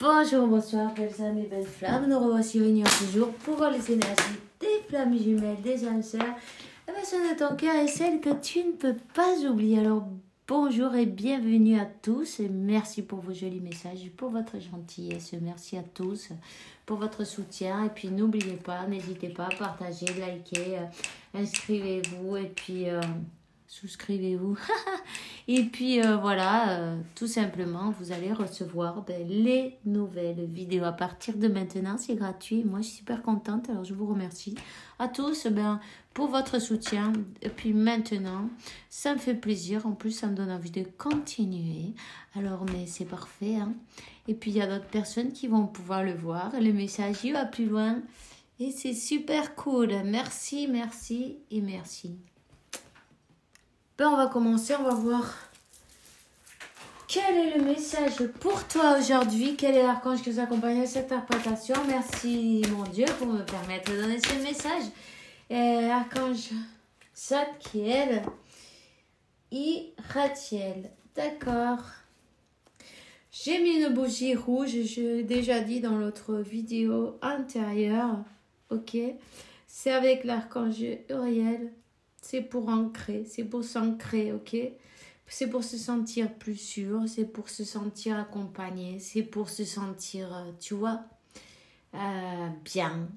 Bonjour, bonsoir, belles âmes et belles flammes. Nous revoici réunis toujours pour voir les énergies des flammes jumelles, des âmes sœurs, la passion de ton cœur et celle que tu ne peux pas oublier. Alors, bonjour et bienvenue à tous. Et merci pour vos jolis messages, pour votre gentillesse. Merci à tous pour votre soutien. Et puis, n'oubliez pas, n'hésitez pas à partager, liker, inscrivez-vous et puis... souscrivez-vous. Et puis voilà, tout simplement, vous allez recevoir les nouvelles vidéos à partir de maintenant. C'est gratuit. Moi, je suis super contente. Alors, je vous remercie à tous pour votre soutien. Et puis maintenant, ça me fait plaisir. En plus, ça me donne envie de continuer. Alors, mais c'est parfait. Hein. Et puis, il y a d'autres personnes qui vont pouvoir le voir. Le message, il va plus loin. Et c'est super cool. Merci, merci et merci. On va commencer, on va voir quel est le message pour toi aujourd'hui, quel est l'archange qui vous accompagne à cette interprétation. Merci mon Dieu pour me permettre de donner ce message. L'archange Zadkiel, Iratiel, d'accord. J'ai mis une bougie rouge, je l'ai déjà dit dans l'autre vidéo antérieure, ok. C'est avec l'archange Uriel. C'est pour ancrer, c'est pour s'ancrer, ok? C'est pour se sentir plus sûr, c'est pour se sentir accompagné, c'est pour se sentir, tu vois, bien.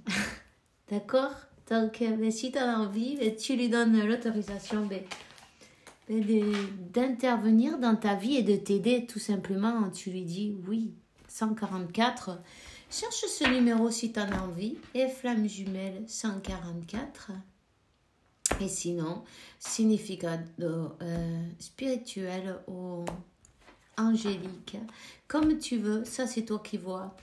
D'accord? Donc, si tu as envie, tu lui donnes l'autorisation d'intervenir dans ta vie et de t'aider tout simplement. Tu lui dis oui, 144. Cherche ce numéro si tu en as envie. Et flamme jumelle 144. Et sinon, significat spirituel ou angélique, comme tu veux, ça c'est toi qui vois.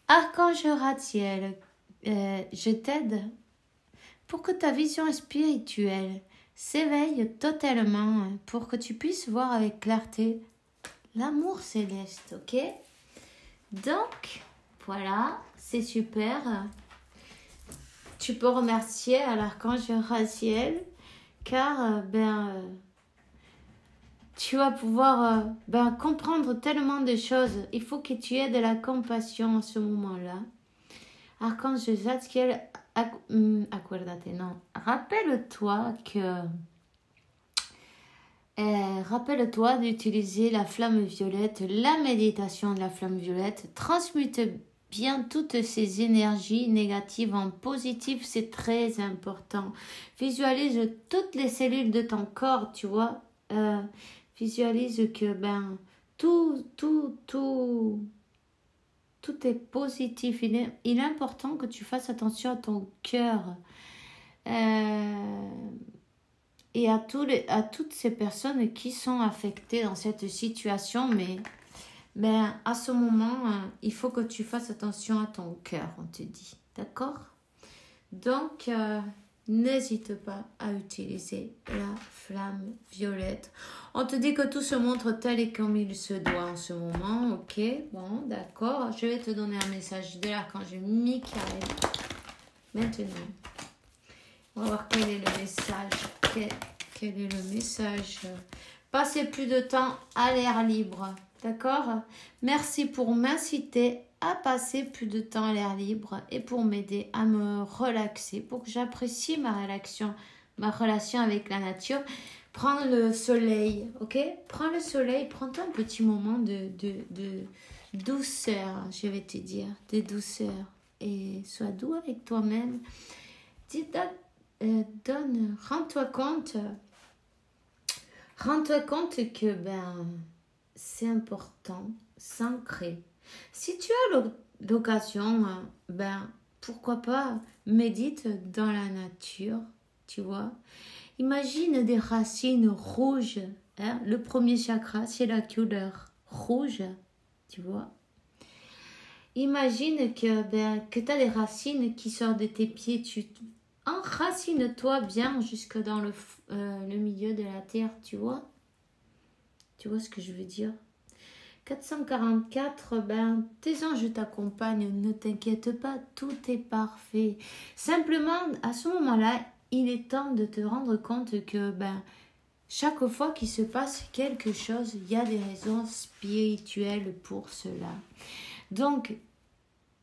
Archange Ratiel, je t'aide pour que ta vision spirituelle s'éveille totalement, pour que tu puisses voir avec clarté l'amour céleste, ok? Donc, voilà, c'est super. Tu peux remercier à l'archange Ratiel car tu vas pouvoir comprendre tellement de choses. Il faut que tu aies de la compassion à ce moment-là. Archange Zadkiel, acuérdate, non. Rappelle-toi d'utiliser la flamme violette, la méditation de la flamme violette. Transmute bien toutes ces énergies négatives en positives, c'est très important. Visualise toutes les cellules de ton corps, tu vois. Visualise que tout est positif. Il est important que tu fasses attention à ton cœur. Et à toutes ces personnes qui sont affectées dans cette situation, mais à ce moment, il faut que tu fasses attention à ton cœur, on te dit. D'accord? Donc, n'hésite pas à utiliser la flamme violette. On te dit que tout se montre tel et comme il se doit en ce moment. Ok, bon, d'accord. Je vais te donner un message de l'archange Michael. Maintenant, on va voir quel est le message. Quel est le message? Passez plus de temps à l'air libre. D'accord? Merci pour m'inciter à passer plus de temps à l'air libre et pour m'aider à me relaxer, pour que j'apprécie ma relation avec la nature. Prends le soleil, ok? Prends le soleil, prends-toi un petit moment de douceur, je vais te dire, de douceur. Et sois doux avec toi-même. Rends-toi compte que c'est important, s'ancrer. Si tu as l'occasion, pourquoi pas, médite dans la nature, tu vois. Imagine des racines rouges. Hein? Le premier chakra, c'est la couleur rouge, tu vois. Imagine que tu as des racines qui sortent de tes pieds. Tu enracine-toi bien jusque dans le milieu de la terre, tu vois. Tu vois ce que je veux dire? 444, tes anges t'accompagnent, ne t'inquiète pas, tout est parfait. Simplement, à ce moment-là, il est temps de te rendre compte que chaque fois qu'il se passe quelque chose, il y a des raisons spirituelles pour cela. Donc,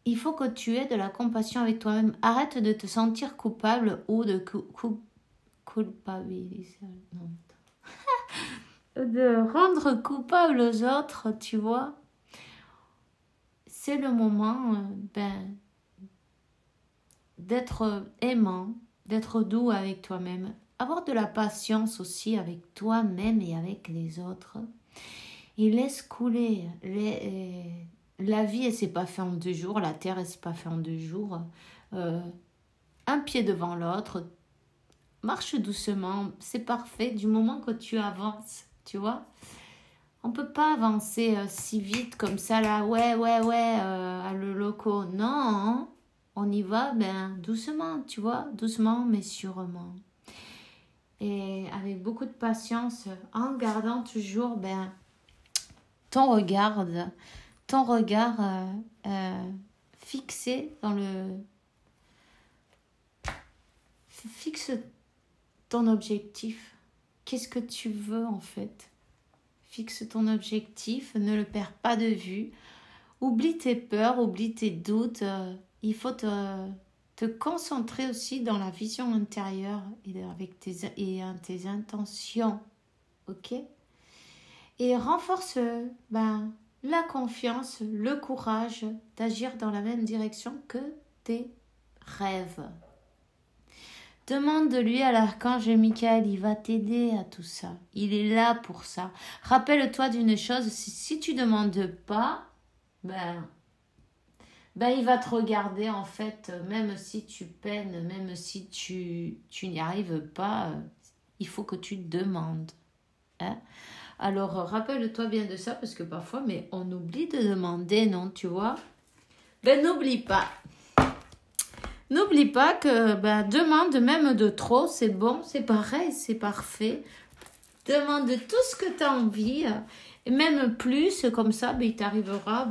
il faut que tu aies de la compassion avec toi-même. Arrête de te sentir coupable ou de culpabiliser. Non. De rendre coupable aux autres, tu vois. C'est le moment d'être aimant, d'être doux avec toi-même. Avoir de la patience aussi avec toi-même et avec les autres. Et laisse couler. La vie, elle s'est pas faite en 2 jours. La terre, elle s'est pas faite en 2 jours. Un pied devant l'autre. Marche doucement. C'est parfait du moment que tu avances. Tu vois, on peut pas avancer si vite comme ça là. Ouais, à le loco. Non, on y va doucement, tu vois. Doucement mais sûrement. Et avec beaucoup de patience, en gardant toujours ton regard fixé dans le... Fixe ton objectif. Qu'est-ce que tu veux en fait? Fixe ton objectif, ne le perds pas de vue. Oublie tes peurs, oublie tes doutes. Il faut te concentrer aussi dans la vision intérieure et avec tes intentions. Ok? Et renforce la confiance, le courage d'agir dans la même direction que tes rêves. Demande de lui à l'archange Michael, il va t'aider à tout ça. Il est là pour ça. Rappelle-toi d'une chose, si tu ne demandes pas, il va te regarder en fait, même si tu peines, même si tu n'y arrives pas, il faut que tu demandes. Hein? Alors, rappelle-toi bien de ça, parce que parfois, on oublie de demander, non, tu vois? N'oublie pas. N'oublie pas que demande même de trop, c'est bon, c'est pareil, c'est parfait. Demande tout ce que tu as envie, et même plus, comme ça, il t'arrivera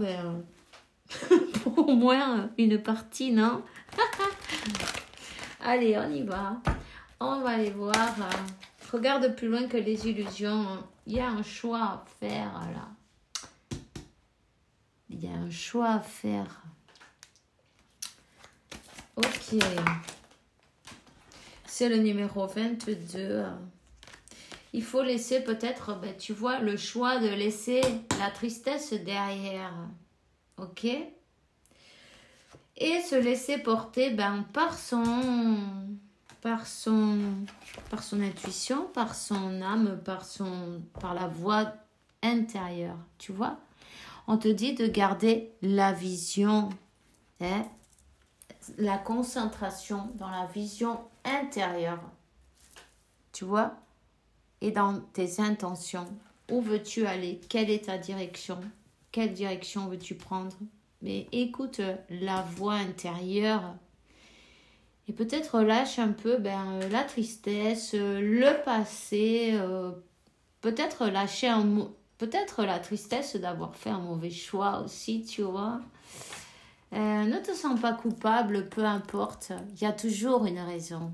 pour au moins une partie, non? Allez, on y va. On va aller voir. Regarde plus loin que les illusions. Il y a un choix à faire, là. Il y a un choix à faire. Ok. C'est le numéro 22. Il faut laisser peut-être, tu vois, le choix de laisser la tristesse derrière. Ok? Et se laisser porter par son intuition, par son âme, par la voix intérieure. Tu vois? On te dit de garder la vision, la concentration dans la vision intérieure. Tu vois? Et dans tes intentions. Où veux-tu aller? Quelle est ta direction? Quelle direction veux-tu prendre? Mais écoute la voix intérieure. Et peut-être lâche un peu la tristesse, le passé. Peut-être lâcher peut-être la tristesse d'avoir fait un mauvais choix aussi, tu vois. Ne te sens pas coupable, peu importe. Il y a toujours une raison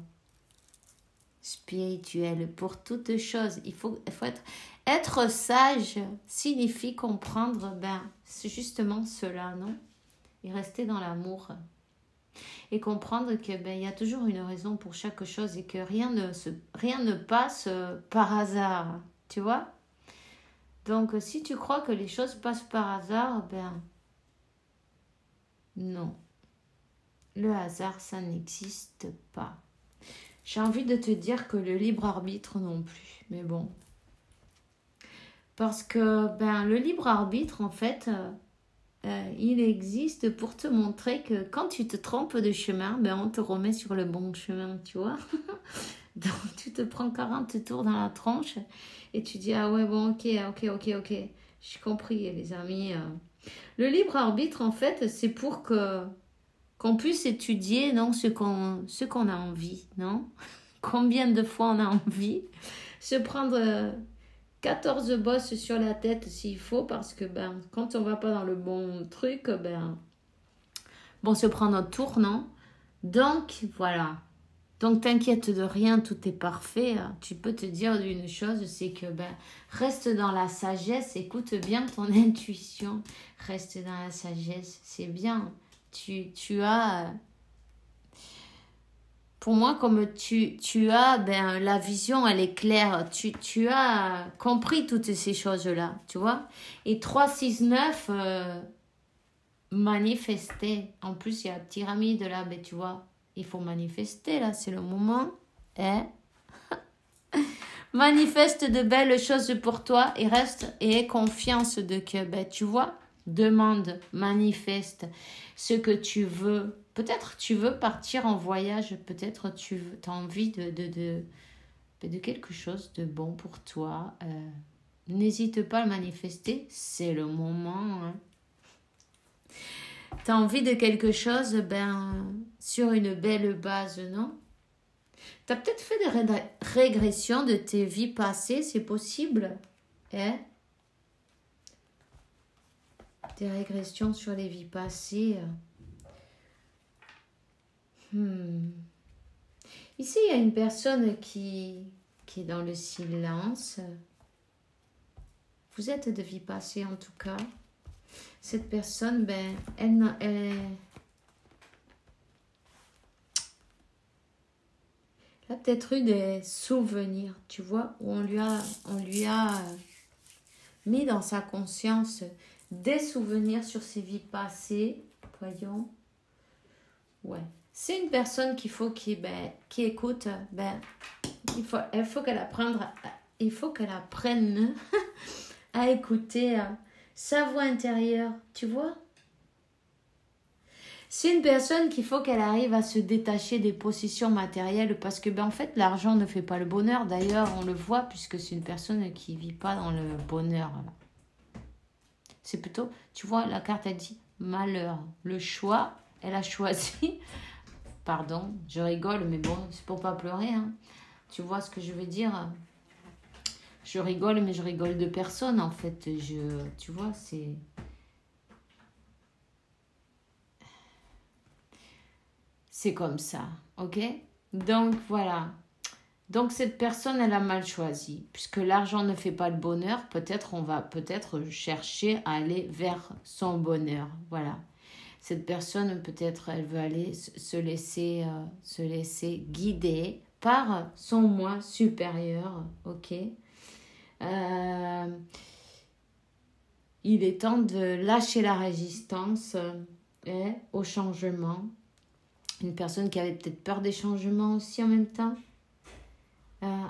spirituelle pour toute chose. Il faut être sage signifie comprendre c'est justement cela, non? Et rester dans l'amour. Et comprendre que y a toujours une raison pour chaque chose et que rien ne passe par hasard, tu vois? Donc si tu crois que les choses passent par hasard, non. Le hasard, ça n'existe pas. J'ai envie de te dire que le libre arbitre non plus, mais bon. Parce que le libre arbitre, en fait, il existe pour te montrer que quand tu te trompes de chemin, on te remet sur le bon chemin, tu vois. Donc tu te prends 40 tours dans la tronche et tu dis, ah ouais, bon, ok, j'ai compris les amis. Le libre arbitre, en fait, c'est pour qu'on puisse étudier ce qu'on a envie, non? Combien de fois on a envie se prendre 14 bosses sur la tête s'il faut, parce que quand on va pas dans le bon truc, se prend notre tour, non? Donc, voilà. Donc, t'inquiète de rien, tout est parfait. Tu peux te dire d'une chose, c'est que reste dans la sagesse, écoute bien ton intuition. Reste dans la sagesse, c'est bien. Tu as... Pour moi, comme tu as, la vision, elle est claire. Tu as compris toutes ces choses-là, tu vois. Et 3, 6, 9, manifester. En plus, il y a la pyramide là, tu vois. Il faut manifester, là, c'est le moment. Hein? Manifeste de belles choses pour toi et reste et aie confiance de que, tu vois, demande, manifeste ce que tu veux. Peut-être tu veux partir en voyage, peut-être tu as envie de quelque chose de bon pour toi. N'hésite pas à le manifester, c'est le moment. Hein. Tu as envie de quelque chose, sur une belle base, non? Tu as peut-être fait des régressions de tes vies passées, c'est possible. Hein? Des régressions sur les vies passées. Ici, il y a une personne qui est dans le silence. Vous êtes de vie passée en tout cas. Cette personne, elle a peut-être eu des souvenirs, tu vois, où on lui a mis dans sa conscience des souvenirs sur ses vies passées. Voyons. Ouais. C'est une personne qu'il faut qui écoute. Il faut qu'elle apprenne à écouter sa voix intérieure, tu vois. C'est une personne qu'il faut qu'elle arrive à se détacher des possessions matérielles parce que en fait l'argent ne fait pas le bonheur. D'ailleurs on le voit puisque c'est une personne qui vit pas dans le bonheur. C'est plutôt, tu vois, la carte elle dit malheur. Le choix, elle a choisi. Pardon, je rigole mais bon c'est pour pas pleurer. Hein. Tu vois ce que je veux dire? Je rigole mais je rigole de personne en fait. Tu vois c'est... C'est comme ça, ok? Donc, voilà. Donc, cette personne, elle a mal choisi. Puisque l'argent ne fait pas le bonheur, on va chercher à aller vers son bonheur. Voilà. Cette personne, peut-être, elle veut aller se laisser guider par son moi supérieur, ok? Il est temps de lâcher la résistance au changement. Une personne qui avait peut-être peur des changements aussi en même temps,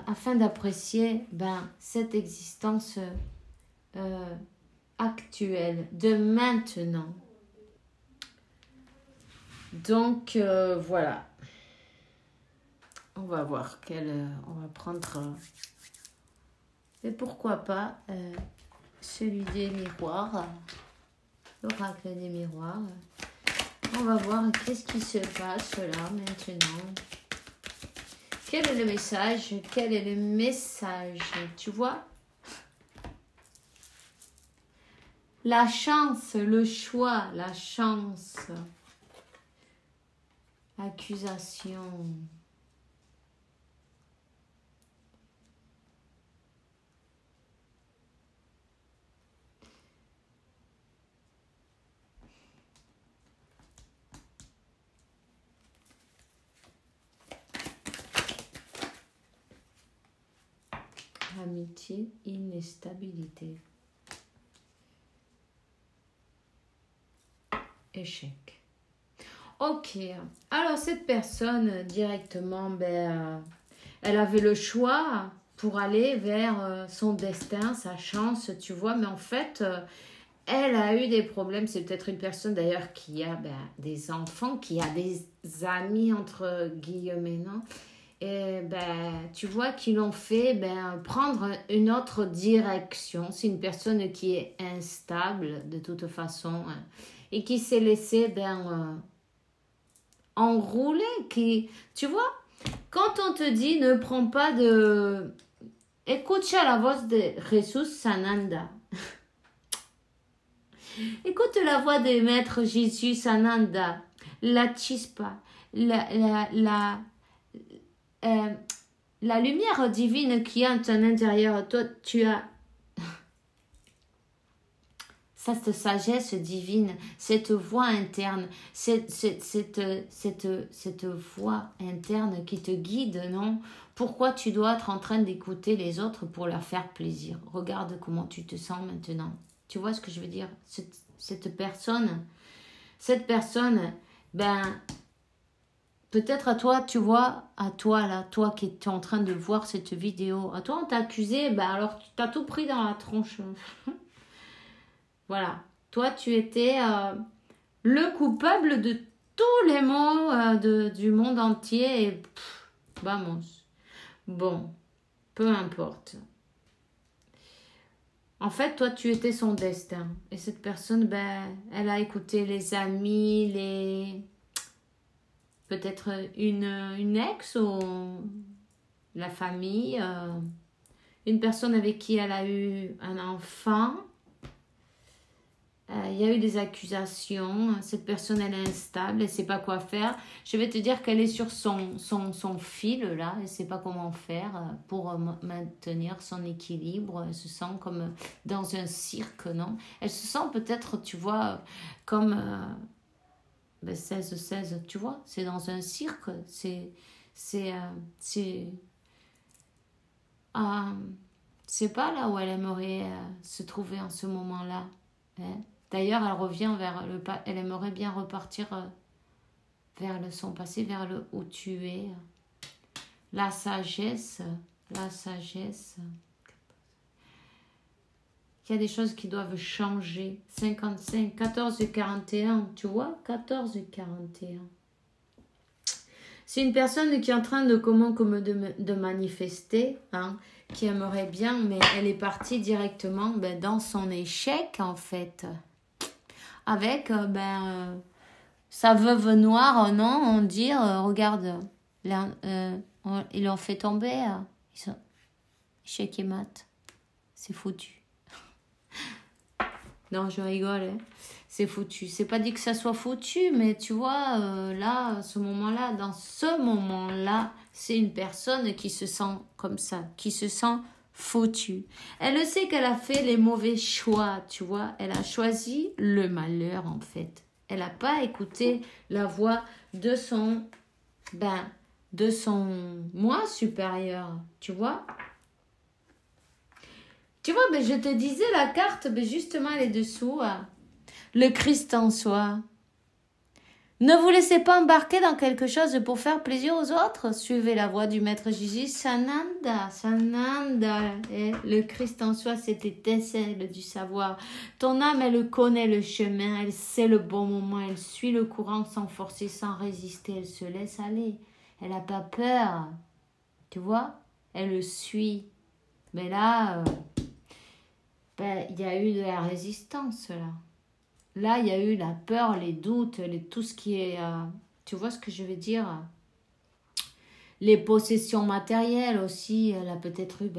afin d'apprécier cette existence actuelle, de maintenant. Donc, voilà. On va voir on va prendre... et pourquoi pas celui des miroirs, l'oracle des miroirs. On va voir qu'est-ce qui se passe là maintenant. Quel est le message? Quel est le message? Tu vois? La chance, le choix, la chance. Accusation. Amitié, instabilité. Échec. Ok. Alors, cette personne, directement, elle avait le choix pour aller vers son destin, sa chance, tu vois. Mais en fait, elle a eu des problèmes. C'est peut-être une personne, d'ailleurs, qui a des enfants, qui a des amis, entre guillemets, non? Et tu vois qu'ils l'ont fait prendre une autre direction. C'est une personne qui est instable de toute façon et qui s'est laissée enrouler. Tu vois, quand on te dit ne prends pas de... Escucha la voz de Jesús Sananda. Écoute la voix de Maître Jésus Sananda. La chispa. la lumière divine qui est à ton intérieur, toi, tu as cette sagesse divine, cette voix interne, cette voix interne qui te guide, non? Pourquoi tu dois être en train d'écouter les autres pour leur faire plaisir? Regarde comment tu te sens maintenant. Tu vois ce que je veux dire? Cette personne, ben, peut-être à toi, tu vois, à toi là, toi qui es en train de voir cette vidéo, à toi on t'a accusé, ben alors tu as tout pris dans la tronche. Voilà, toi tu étais le coupable de tous les maux du monde entier et vamos. Bon, peu importe. En fait, toi tu étais son destin et cette personne, ben, elle a écouté les amis, peut-être une ex ou la famille, une personne avec qui elle a eu un enfant. Il y a eu des accusations, cette personne elle est instable, elle ne sait pas quoi faire. Je vais te dire qu'elle est sur son fil là, elle ne sait pas comment faire pour maintenir son équilibre. Elle se sent comme dans un cirque, non? Elle se sent peut-être, tu vois, comme 16-16, tu vois, c'est dans un cirque, c'est pas là où elle aimerait se trouver en ce moment-là. Hein? D'ailleurs, elle revient vers elle aimerait bien repartir vers son passé, vers le où tu es. La sagesse. Il y a des choses qui doivent changer. 55, 14 et 41, tu vois, 14 et 41. C'est une personne qui est en train de manifester, hein, qui aimerait bien, mais elle est partie directement dans son échec, en fait. Avec sa veuve noire, non, on dit, regarde, ils l'ont fait tomber, échec et mat, c'est foutu. Non, je rigole, hein. C'est foutu. C'est pas dit que ça soit foutu, mais tu vois, là, dans ce moment-là, c'est une personne qui se sent comme ça, qui se sent foutue. Elle sait qu'elle a fait les mauvais choix, tu vois. Elle a choisi le malheur, en fait. Elle n'a pas écouté la voix de son moi supérieur, tu vois. Tu vois, je te disais, la carte, justement, elle est dessous. Le Christ en soi. Ne vous laissez pas embarquer dans quelque chose pour faire plaisir aux autres. Suivez la voie du Maître Jésus. Sananda. Et le Christ en soi, cette étincelle du savoir. Ton âme, elle connaît le chemin. Elle sait le bon moment. Elle suit le courant sans forcer, sans résister. Elle se laisse aller. Elle n'a pas peur. Tu vois? Elle le suit. Mais là, il y a eu de la résistance, là. Là, il y a eu la peur, les doutes, tout ce qui est... tu vois ce que je veux dire? Les possessions matérielles aussi. Elle a peut-être eu...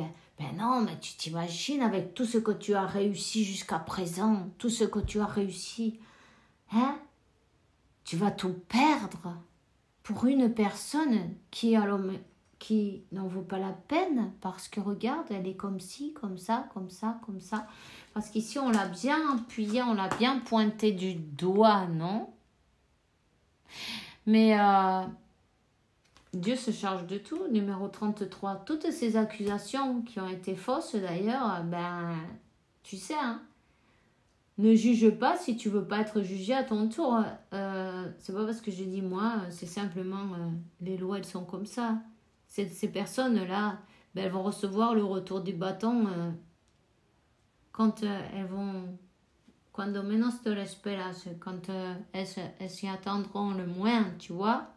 non, mais tu t'imagines avec tout ce que tu as réussi jusqu'à présent, tout ce que tu as réussi, hein? Tu vas tout perdre pour une personne qui n'en vaut pas la peine parce que regarde, elle est comme ci, comme ça, comme ça, comme ça. Parce qu'ici, on l'a bien appuyé, on l'a bien pointé du doigt, non? Mais Dieu se charge de tout. Numéro 33. Toutes ces accusations qui ont été fausses, d'ailleurs, tu sais, hein, ne juge pas si tu veux pas être jugé à ton tour. C'est pas parce que je dis moi, c'est simplement les lois, elles sont comme ça. Ces personnes-là, elles vont recevoir le retour du bâton quand elles vont, cuando menos te lo esperas, quand elles s'y attendront le moins, tu vois.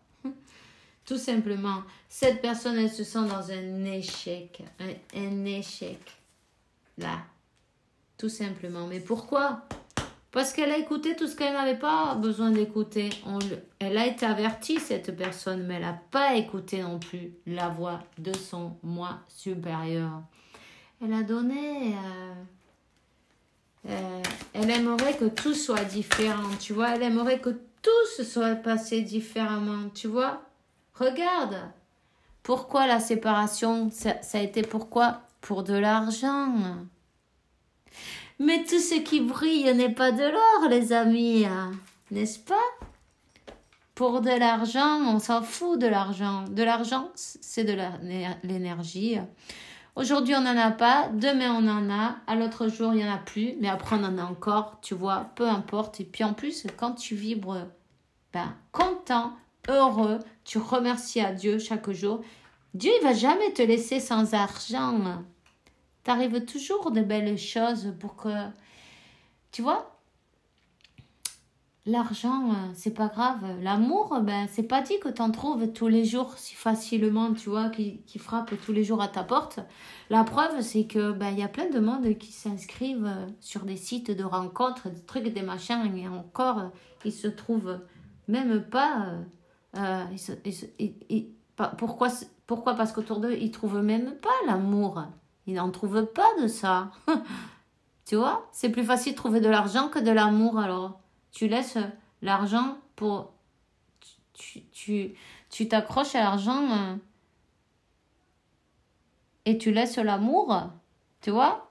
Tout simplement, cette personne, elle se sent dans un échec, un échec, là, tout simplement. Mais pourquoi? Parce qu'elle a écouté tout ce qu'elle n'avait pas besoin d'écouter. Elle a été avertie, cette personne, mais elle n'a pas écouté non plus la voix de son moi supérieur. Elle a donné... elle aimerait que tout soit différent, tu vois. Elle aimerait que tout se soit passé différemment, tu vois. Regarde, Pourquoi la séparation? Ça a été pourquoi? Pour de l'argent. Mais tout ce qui brille n'est pas de l'or, les amis, n'est-ce pas? Pour de l'argent, on s'en fout de l'argent. De l'argent, c'est de l'énergie. Aujourd'hui, on n'en a pas. Demain, on en a. À l'autre jour, il n'y en a plus. Mais après, on en a encore. Tu vois, peu importe. Et puis en plus, quand tu vibres content, heureux, tu remercies à Dieu chaque jour. Dieu, il va jamais te laisser sans argent. T'arrives toujours de belles choses pour que... Tu vois? L'argent, c'est pas grave. L'amour, c'est pas dit que t'en trouves tous les jours si facilement, tu vois, qui frappe tous les jours à ta porte. La preuve, c'est que y a plein de monde qui s'inscrivent sur des sites de rencontres, des trucs, des machins, et encore, ils se trouvent même pas... Pourquoi? Parce qu'autour d'eux, ils trouvent même pas l'amour. Ils n'en trouvent pas de ça. Tu vois? C'est plus facile de trouver de l'argent que de l'amour, alors... Tu laisses l'argent pour... Tu t'accroches à l'argent et tu laisses l'amour. Tu vois?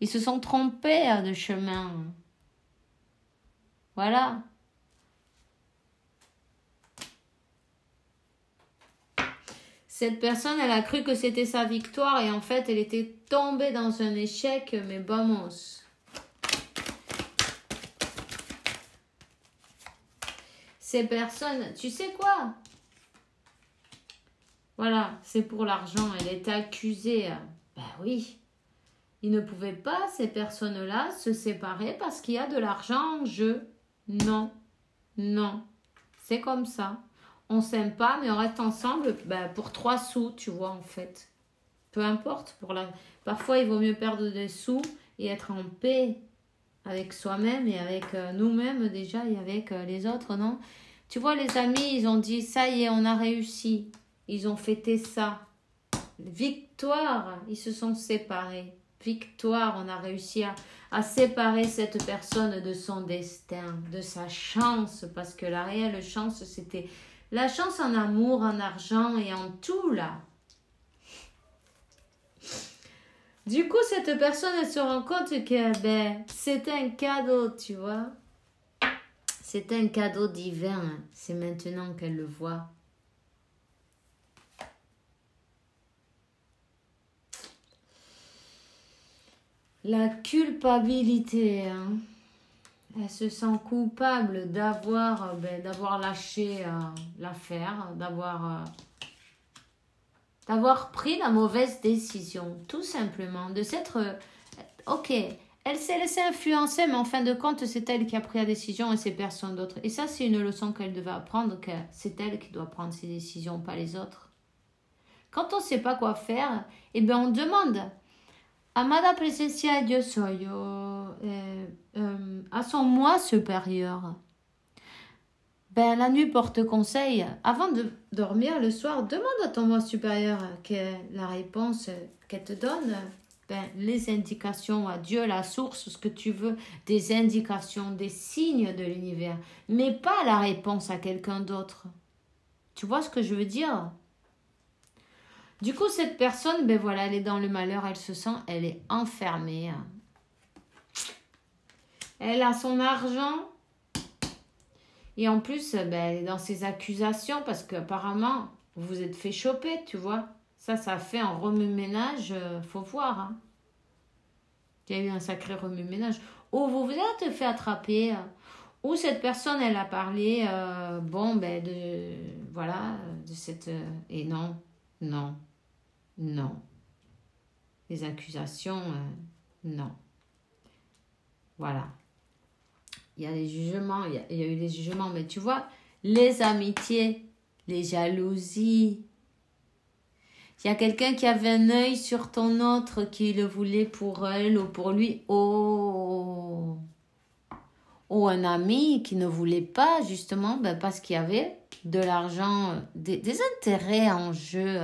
Ils se sont trompés de chemin. Voilà. Cette personne, elle a cru que c'était sa victoire et en fait, elle était tombée dans un échec, mais vamos. Ces personnes, tu sais quoi? Voilà, c'est pour l'argent. Elle est accusée. Oui. Ils ne pouvaient pas, ces personnes-là, se séparer parce qu'il y a de l'argent en jeu. Non. Non. C'est comme ça. On s'aime pas, mais on reste ensemble pour 3 sous, tu vois, en fait. Peu importe. Parfois, il vaut mieux perdre des sous et être en paix avec soi-même et avec nous-mêmes déjà et avec les autres, non? Tu vois, les amis, ils ont dit, ça y est, on a réussi. Ils ont fêté ça. Victoire, ils se sont séparés. Victoire, on a réussi à séparer cette personne de son destin, de sa chance, parce que la réelle chance, c'était la chance en amour, en argent et en tout, là. Du coup, cette personne, elle se rend compte que c'était un cadeau, tu vois. C'était un cadeau divin. C'est maintenant qu'elle le voit. La culpabilité, elle se sent coupable d'avoir lâché l'affaire, d'avoir pris la mauvaise décision, tout simplement, de s'être... Ok, elle s'est laissée influencer, mais en fin de compte, c'est elle qui a pris la décision et c'est personne d'autre. Et ça, c'est une leçon qu'elle devait apprendre, que c'est elle qui doit prendre ses décisions, pas les autres. Quand on ne sait pas quoi faire, on demande... Amada presencia yo soy, à son moi supérieur. La nuit porte conseil. Avant de dormir le soir, demande à ton moi supérieur la réponse qu'elle te donne. Les indications à Dieu, la source, ce que tu veux, des indications, des signes de l'univers, mais pas la réponse à quelqu'un d'autre. Tu vois ce que je veux dire? Du coup, cette personne, elle est dans le malheur, elle est enfermée. Elle a son argent. Et en plus, elle est dans ses accusations parce qu'apparemment, vous vous êtes fait choper, tu vois. Ça fait un remue-ménage, faut voir. Il y a eu un sacré remue-ménage. Ou vous vous êtes fait attraper. Ou cette personne, elle a parlé, de cette... et non. Les accusations, non. Voilà. Il y a des jugements, il y a eu des jugements, mais tu vois, les amitiés, les jalousies. Il y a quelqu'un qui avait un œil sur ton autre, qui le voulait pour elle ou pour lui. Ou un ami qui ne voulait pas, justement, parce qu'il y avait de l'argent, des intérêts en jeu.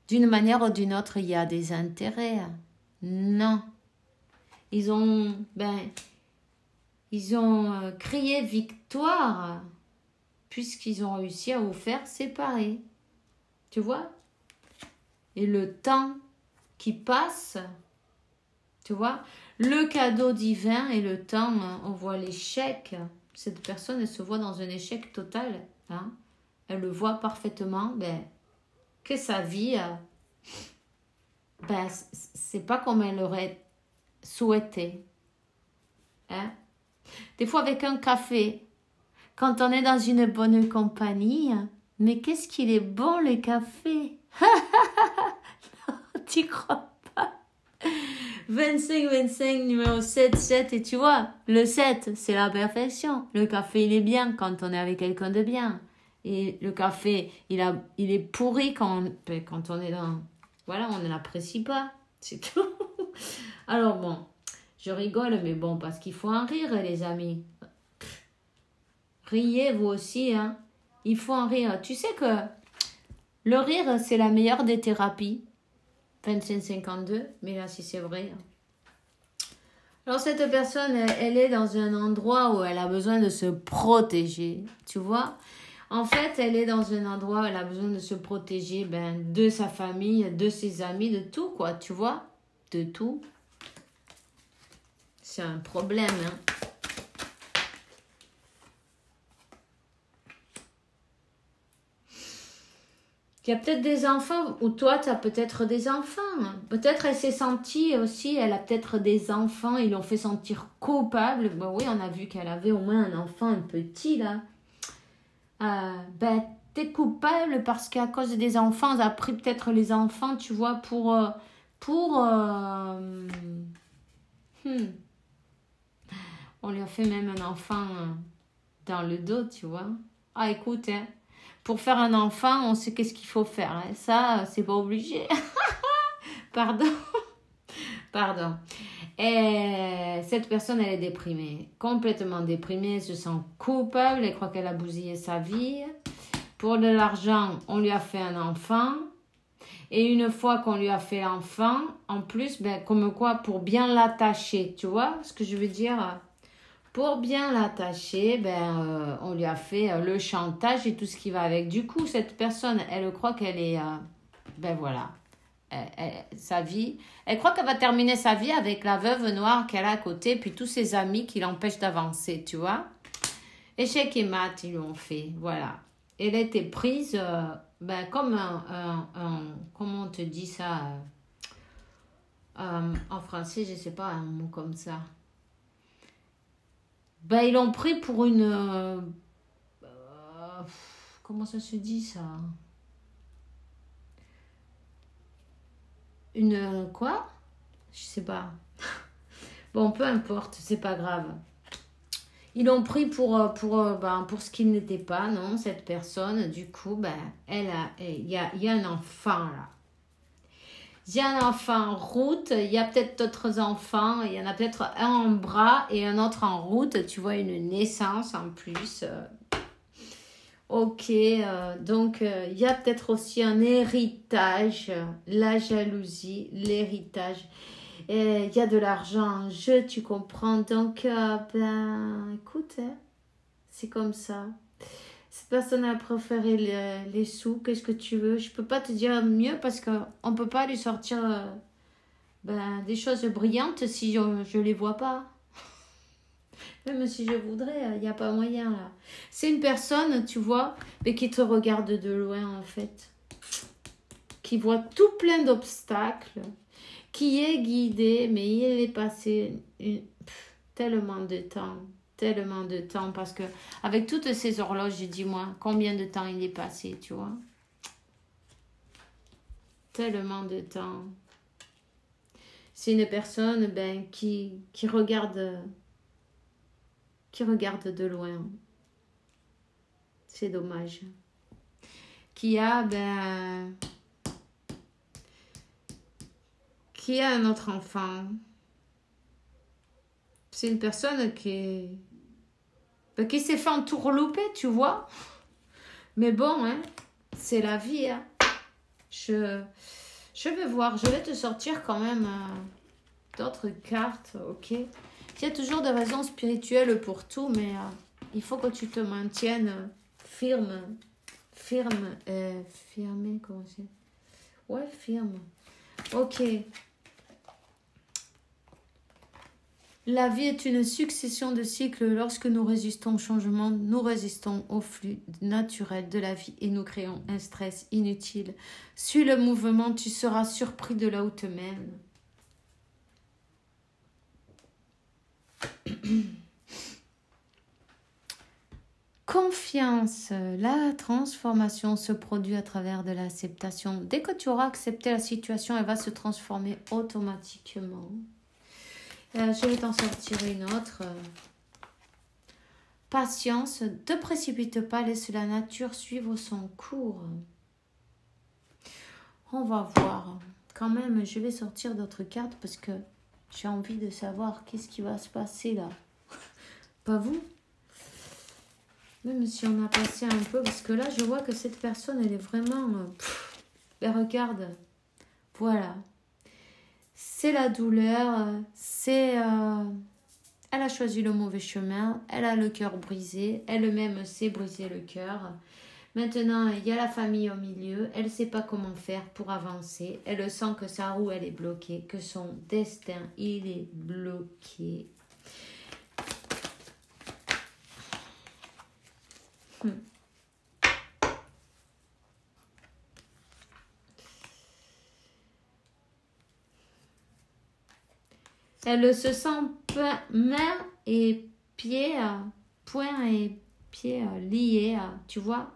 D'une manière ou d'une autre, il y a des intérêts. Non. Ils ont crié victoire puisqu'ils ont réussi à vous faire séparer. Tu vois? Et le temps qui passe, tu vois? Le cadeau divin et le temps, on voit l'échec. Cette personne, elle se voit dans un échec total. Hein? Elle le voit parfaitement, que sa vie, c'est pas comme elle l'aurait souhaité. Hein? Des fois, avec un café, quand on est dans une bonne compagnie, mais qu'est-ce qu'il est bon le café! Tu crois pas? 25, numéro 7, et tu vois, le 7, c'est la perfection. Le café, il est bien quand on est avec quelqu'un de bien. Et le café, il est pourri quand on est dans... Voilà, on ne l'apprécie pas. C'est tout. Alors bon, je rigole, mais bon, parce qu'il faut en rire, les amis. Riez, vous aussi, hein. Il faut en rire. Tu sais que le rire, c'est la meilleure des thérapies. 25-52, mais là, si c'est vrai. Alors, cette personne, elle est dans un endroit où elle a besoin de se protéger, tu vois. En fait, elle est dans un endroit où elle a besoin de se protéger de sa famille, de ses amis, de tout, quoi, tu vois. De tout. C'est un problème, hein. Il y a peut-être des enfants, ou toi, tu as peut-être des enfants. Peut-être elle s'est sentie aussi, elle a peut-être des enfants, ils l'ont fait sentir coupable. Ben oui, on a vu qu'elle avait au moins un enfant, un petit, là. T'es coupable parce qu'à cause des enfants, on a pris peut-être les enfants, tu vois, on lui a fait même un enfant dans le dos, tu vois. Ah, écoute, hein. Pour faire un enfant, on sait qu'est-ce qu'il faut faire. Hein. Ça, c'est pas obligé. Pardon. Pardon. Et cette personne, elle est déprimée. Complètement déprimée. Elle se sent coupable. Elle croit qu'elle a bousillé sa vie. Pour de l'argent, on lui a fait un enfant. Et une fois qu'on lui a fait l'enfant, en plus, comme quoi, pour bien l'attacher. Tu vois ce que je veux dire ? Pour bien l'attacher, on lui a fait le chantage et tout ce qui va avec. Du coup, cette personne, elle croit qu'elle est... voilà. Sa vie... Elle croit qu'elle va terminer sa vie avec la veuve noire qu'elle a à côté, puis tous ses amis qui l'empêchent d'avancer, tu vois. Échec et mat, ils l'ont fait, voilà. Elle était prise comme comment on te dit ça en français, je sais pas un mot comme ça. Ils l'ont pris pour une... comment ça se dit, ça? Une... quoi? Je sais pas. Bon, peu importe, c'est pas grave. Ils l'ont pris pour ce qu'il n'était pas, non, cette personne. Du coup, il y a un enfant, là. Il y a un enfant en route, il y a peut-être d'autres enfants, il y en a peut-être un en bras et un autre en route, tu vois, une naissance en plus. Ok, donc il y a peut-être aussi un héritage, la jalousie, l'héritage. Il y a de l'argent en jeu, tu comprends, donc écoute, hein, c'est comme ça. Cette personne a préféré les sous. Qu'est-ce que tu veux? Je peux pas te dire mieux parce qu'on peut pas lui sortir des choses brillantes si je les vois pas. Même si je voudrais, il n'y a pas moyen là. C'est une personne, tu vois, mais qui te regarde de loin en fait. Qui voit tout plein d'obstacles. Qui est guidé, mais il est passé tellement de temps. Tellement de temps parce que avec toutes ces horloges, dis-moi combien de temps il est passé, tu vois. Tellement de temps. C'est une personne qui regarde de loin. C'est dommage. Qui a un autre enfant. C'est une personne qui s'est fait entourlouper, tu vois. Mais bon, hein, c'est la vie. Hein. Je vais voir. Je vais te sortir quand même d'autres cartes, ok. Il y a toujours des raisons spirituelles pour tout, mais il faut que tu te maintiennes ferme Firmer, comment c'est? Ouais, firme. Ok. La vie est une succession de cycles. Lorsque nous résistons au changement, nous résistons au flux naturel de la vie et nous créons un stress inutile. Suis le mouvement, tu seras surpris de là où te mène. Confiance. La transformation se produit à travers de l'acceptation. Dès que tu auras accepté la situation, elle va se transformer automatiquement. Je vais t'en sortir une autre. Patience. Ne te précipite pas, laisse la nature suivre son cours. On va voir. Quand même, je vais sortir d'autres cartes parce que j'ai envie de savoir qu'est-ce qui va se passer là. Pas vous? Même si on a passé un peu, parce que là, je vois que cette personne, elle est vraiment... ben regarde, voilà. C'est la douleur, c'est... elle a choisi le mauvais chemin, elle a le cœur brisé, elle-même s'est brisé le cœur. Maintenant, il y a la famille au milieu, elle ne sait pas comment faire pour avancer. Elle sent que sa roue, elle est bloquée, que son destin, il est bloqué. Elle se sent main et pied, poing et pied liés, tu vois.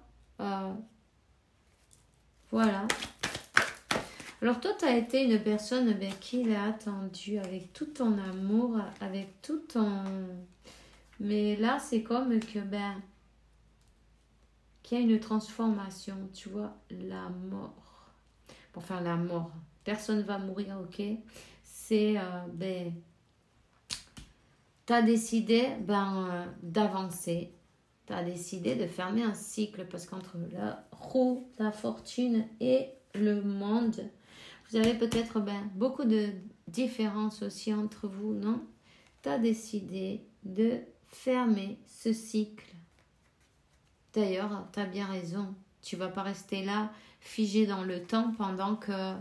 Voilà. Alors toi, tu as été une personne qui l'a attendu avec tout ton amour, avec tout ton... Mais là, c'est comme que, qu'il y a une transformation, tu vois, la mort. Enfin, la mort. Personne va mourir, ok? C'est, tu as décidé, d'avancer. Tu as décidé de fermer un cycle parce qu'entre la roue, la fortune et le monde, vous avez peut-être beaucoup de différences aussi entre vous, non? Tu as décidé de fermer ce cycle. D'ailleurs, tu as bien raison. Tu vas pas rester là, figé dans le temps pendant que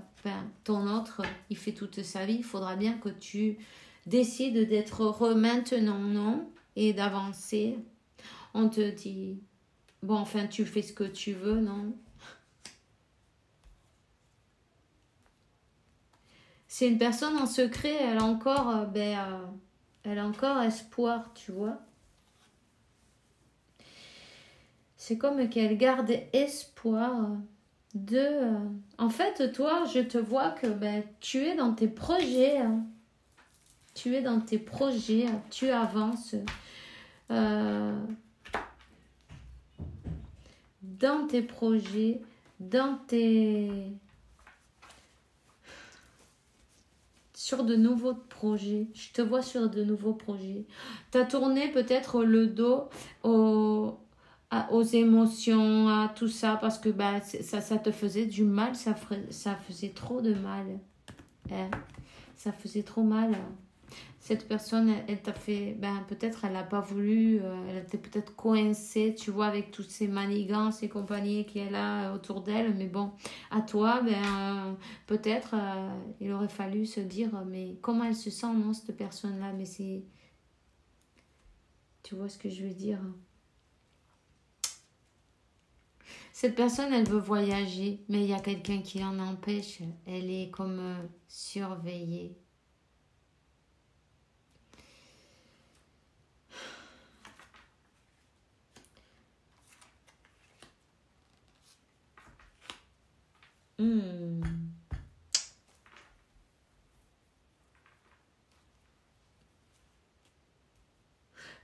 ton autre, il fait toute sa vie. Il faudra bien que tu décides d'être heureux maintenant, non? Et d'avancer. On te dit, bon, enfin, tu fais ce que tu veux, non? C'est une personne en secret, elle a encore, elle a encore espoir, tu vois. C'est comme qu'elle garde espoir de... En fait, toi, je te vois que tu es dans tes projets. Tu es dans tes projets, tu avances. Dans tes projets, dans tes... Sur de nouveaux projets. Je te vois sur de nouveaux projets. Tu as tourné peut-être le dos aux émotions, à tout ça, parce que ça te faisait du mal, ça faisait trop de mal. Ça faisait trop mal. Cette personne, elle t'a fait, peut-être elle n'a pas voulu, elle était peut-être coincée, tu vois, avec toutes ces manigances et compagnie qu'elle a autour d'elle. Mais bon, à toi, peut-être il aurait fallu se dire, mais comment elle se sent, non, cette personne-là? Mais c'est... Tu vois ce que je veux dire? Cette personne, elle veut voyager, mais il y a quelqu'un qui l'en empêche. Elle est comme surveillée.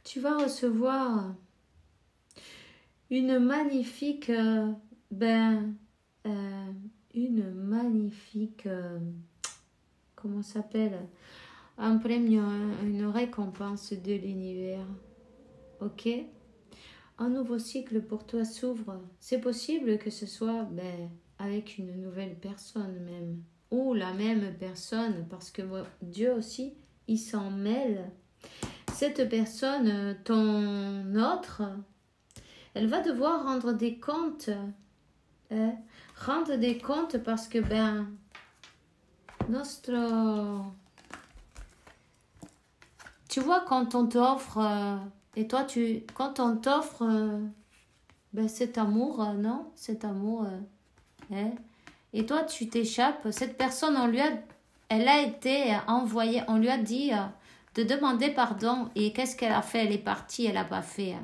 Tu vas recevoir une magnifique, comment ça s'appelle? Un premio, une récompense de l'univers. Ok? Un nouveau cycle pour toi s'ouvre. C'est possible que ce soit avec une nouvelle personne même. Ou la même personne, parce que Dieu aussi, il s'en mêle. Cette personne, ton autre, elle va devoir rendre des comptes Rendre des comptes parce que, nostro... Tu vois, quand on t'offre, et toi, quand on t'offre cet amour, non? Cet amour, et toi, tu t'échappes. Cette personne, elle a été envoyée, on lui a dit de demander pardon. Et qu'est-ce qu'elle a fait? Elle est partie, elle n'a pas fait.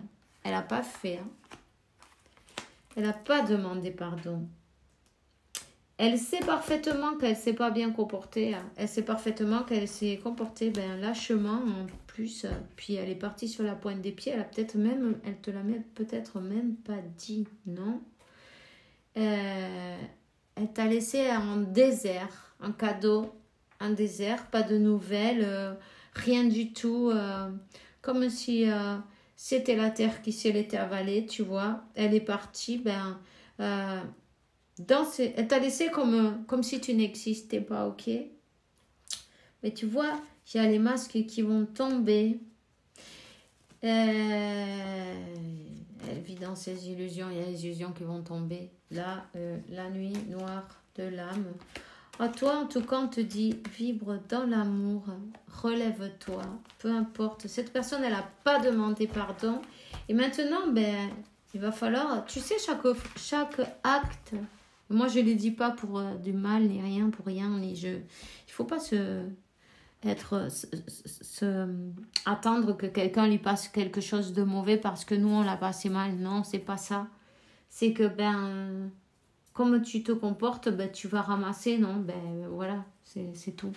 Elle n'a pas fait. Elle n'a pas demandé pardon. Elle sait parfaitement qu'elle ne s'est pas bien comportée. Elle sait parfaitement qu'elle s'est comportée lâchement en plus. Puis elle est partie sur la pointe des pieds. Elle te l'a peut-être même pas dit, non? Elle t'a laissé en désert, en cadeau, en désert, pas de nouvelles, rien du tout. Comme si c'était la terre qui se l'était avalée, tu vois. Elle est partie, elle t'a laissé comme si tu n'existais pas, ok? Mais tu vois, il y a les masques qui vont tomber. Elle vit dans ses illusions, il y a les illusions qui vont tomber. Là, la nuit noire de l'âme. À toi, en tout cas, on te dit, vibre dans l'amour, relève-toi, peu importe. Cette personne, elle n'a pas demandé pardon. Et maintenant, il va falloir, tu sais, chaque acte... Moi, je ne le dis pas pour du mal, ni rien, pour rien. Il ne faut pas attendre que quelqu'un lui passe quelque chose de mauvais parce que nous, on l'a passé mal. Non, c'est pas ça. C'est que, comme tu te comportes, tu vas ramasser, non? Voilà, c'est tout.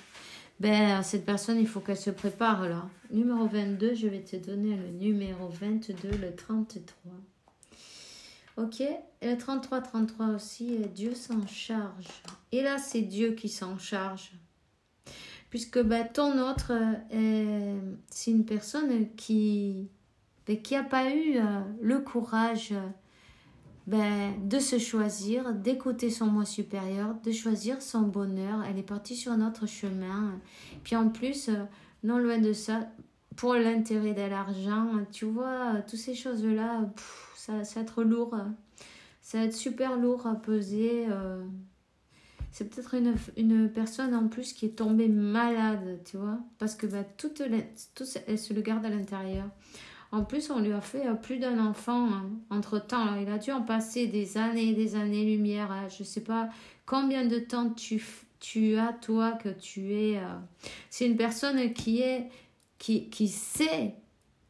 Cette personne, il faut qu'elle se prépare, là. Numéro 22, je vais te donner le numéro 22, le 33. Ok, et le 33 aussi, Dieu s'en charge. Et là, c'est Dieu qui s'en charge. Puisque ton autre, c'est une personne qui n'a pas eu le courage de se choisir, d'écouter son moi supérieur, de choisir son bonheur. Elle est partie sur notre chemin. Puis en plus, non loin de ça, pour l'intérêt de l'argent, tu vois, toutes ces choses-là... Ça va être lourd, ça va être super lourd à peser. C'est peut-être une personne en plus qui est tombée malade, tu vois, parce que tout elle se le garde à l'intérieur. En plus, on lui a fait plus d'un enfant entre-temps. Il a dû en passer des années-lumière. Je ne sais pas combien de temps tu as, toi, que tu es... C'est une personne qui sait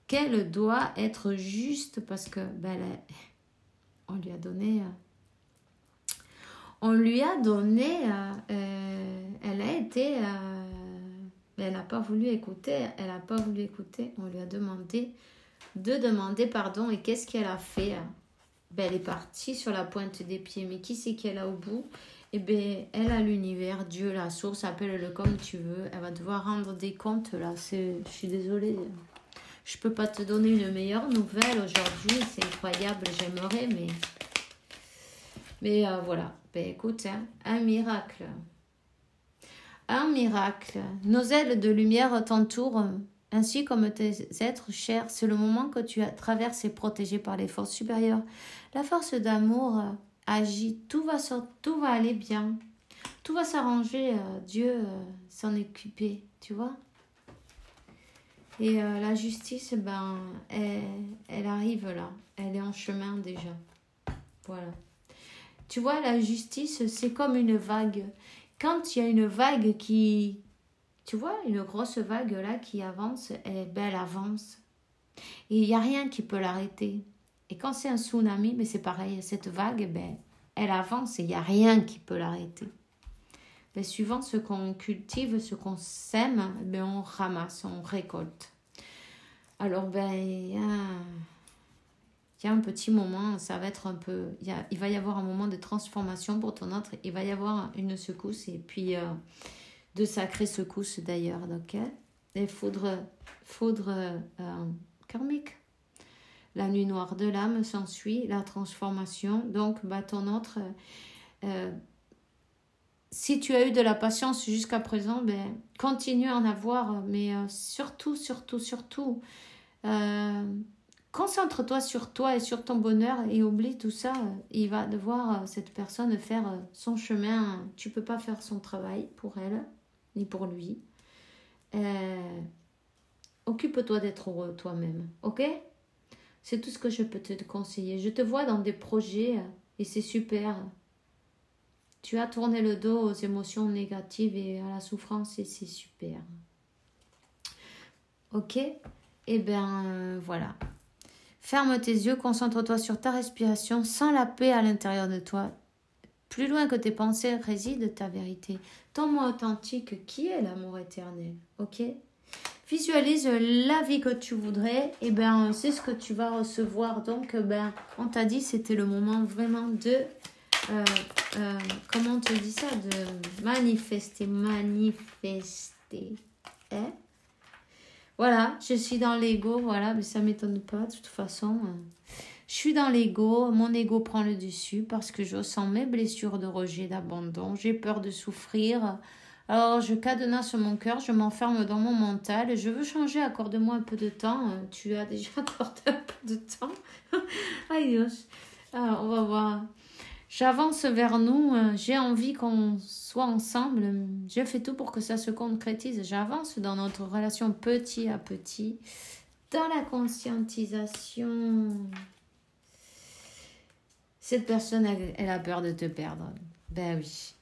qu'elle doit être juste parce que on lui a donné elle a été elle n'a pas voulu écouter, on lui a demandé de demander pardon. Et qu'est-ce qu'elle a fait? Elle est partie sur la pointe des pieds. Mais qui c'est qu'elle a au bout? Elle a l'univers, Dieu, la source, appelle-le comme tu veux. Elle va devoir rendre des comptes là. Je suis désolée, je peux pas te donner une meilleure nouvelle aujourd'hui, c'est incroyable, j'aimerais, mais voilà. Écoute, un miracle. Un miracle. Nos ailes de lumière t'entourent, ainsi comme tes êtres chers. C'est le moment que tu traverses et protégé par les forces supérieures. La force d'amour agit, tout va aller bien. Tout va s'arranger, Dieu s'en occuper, tu vois. Et la justice, elle arrive là. Elle est en chemin déjà. Voilà. Tu vois, la justice, c'est comme une vague. Quand il y a une vague qui... Tu vois, une grosse vague là qui avance, elle avance. Et il n'y a rien qui peut l'arrêter. Et quand c'est un tsunami, c'est pareil. Cette vague, elle avance et il n'y a rien qui peut l'arrêter. Suivant ce qu'on cultive, ce qu'on sème, on ramasse, on récolte. Alors, il y a un petit moment, ça va être un peu... Il va y avoir un moment de transformation pour ton autre. Il va y avoir une secousse et puis de sacrées secousses d'ailleurs. Donc, des foudres karmiques. La nuit noire de l'âme s'ensuit, la transformation. Donc, ton autre... si tu as eu de la patience jusqu'à présent, continue à en avoir, mais surtout, concentre-toi sur toi et sur ton bonheur et oublie tout ça. Il va devoir, cette personne, faire son chemin. Tu peux pas faire son travail pour elle, ni pour lui. Occupe-toi d'être heureux toi-même, ok? C'est tout ce que je peux te conseiller. Je te vois dans des projets et c'est super. Tu as tourné le dos aux émotions négatives et à la souffrance et c'est super. Ok? Eh bien, voilà. Ferme tes yeux, concentre-toi sur ta respiration, sens la paix à l'intérieur de toi. Plus loin que tes pensées réside ta vérité. Ton moi authentique, qui est l'amour éternel. Ok? Visualise la vie que tu voudrais, et ben c'est ce que tu vas recevoir. Donc on t'a dit c'était le moment vraiment de comment on te dit ça, de manifester. Hein? Voilà, je suis dans l'ego, voilà, mais ça m'étonne pas de toute façon. Je suis dans l'ego, mon ego prend le dessus parce que je sens mes blessures de rejet, d'abandon, j'ai peur de souffrir. Alors, je cadenasse mon cœur, je m'enferme dans mon mental. Je veux changer, accorde-moi un peu de temps. Tu as déjà accordé un peu de temps. Aïe, alors, on va voir. J'avance vers nous. J'ai envie qu'on soit ensemble. Je fais tout pour que ça se concrétise. J'avance dans notre relation petit à petit. Dans la conscientisation. Cette personne, elle a peur de te perdre. Ben oui.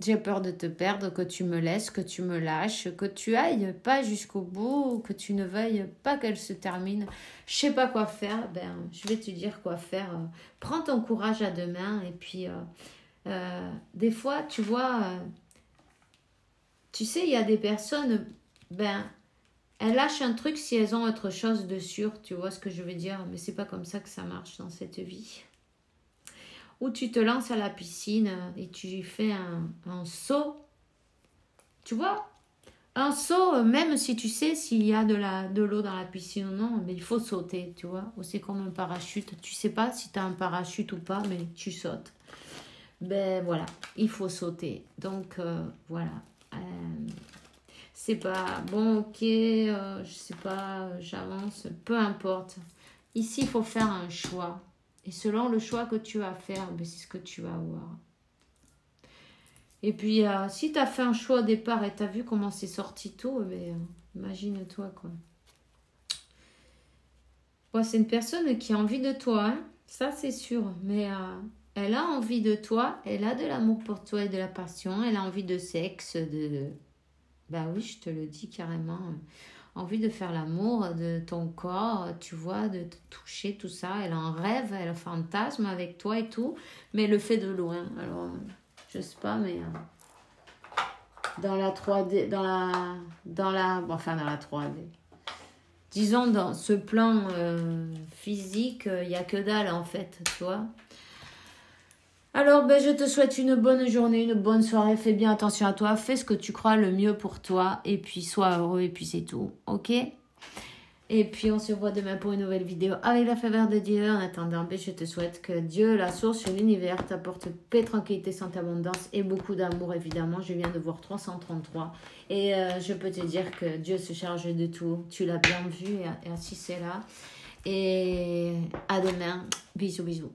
J'ai peur de te perdre, que tu me laisses, que tu me lâches, que tu ailles pas jusqu'au bout, que tu ne veuilles pas qu'elle se termine. Je sais pas quoi faire, je vais te dire quoi faire. Prends ton courage à deux mains et puis des fois, tu vois, tu sais, il y a des personnes, elles lâchent un truc si elles ont autre chose de sûr, tu vois ce que je veux dire, mais c'est pas comme ça que ça marche dans cette vie. Où tu te lances à la piscine et tu fais un saut. Tu vois? Un saut, même si tu sais s'il y a de l'eau dans la piscine ou non, mais il faut sauter, tu vois? Ou c'est comme un parachute. Tu sais pas si tu as un parachute ou pas, mais tu sautes. Voilà, il faut sauter. Donc, voilà. C'est pas bon, ok, je sais pas, j'avance, peu importe. Ici, il faut faire un choix. Et selon le choix que tu vas faire, c'est ce que tu vas avoir. Et puis, si tu as fait un choix au départ et tu as vu comment c'est sorti tout, imagine-toi quoi. Bon, c'est une personne qui a envie de toi, hein, ça c'est sûr. Mais elle a envie de toi, elle a de l'amour pour toi et de la passion, elle a envie de sexe, oui, je te le dis carrément. Envie de faire l'amour de ton corps, tu vois, de te toucher, tout ça. Elle en rêve, elle fantasme avec toi et tout, mais elle le fait de loin. Alors, je sais pas, mais dans la 3D, dans la 3D. Disons, dans ce plan physique, il n'y a que dalle, en fait, tu vois. Alors, je te souhaite une bonne journée, une bonne soirée. Fais bien attention à toi. Fais ce que tu crois le mieux pour toi. Et puis, sois heureux. Et puis, c'est tout. Ok? Et puis, on se voit demain pour une nouvelle vidéo avec la faveur de Dieu. En attendant, je te souhaite que Dieu, la source sur l'univers, t'apporte paix, tranquillité, santé, abondance et beaucoup d'amour, évidemment. Je viens de voir 333. Et je peux te dire que Dieu se charge de tout. Tu l'as bien vu. Et ainsi, c'est là. Et à demain. Bisous, bisous.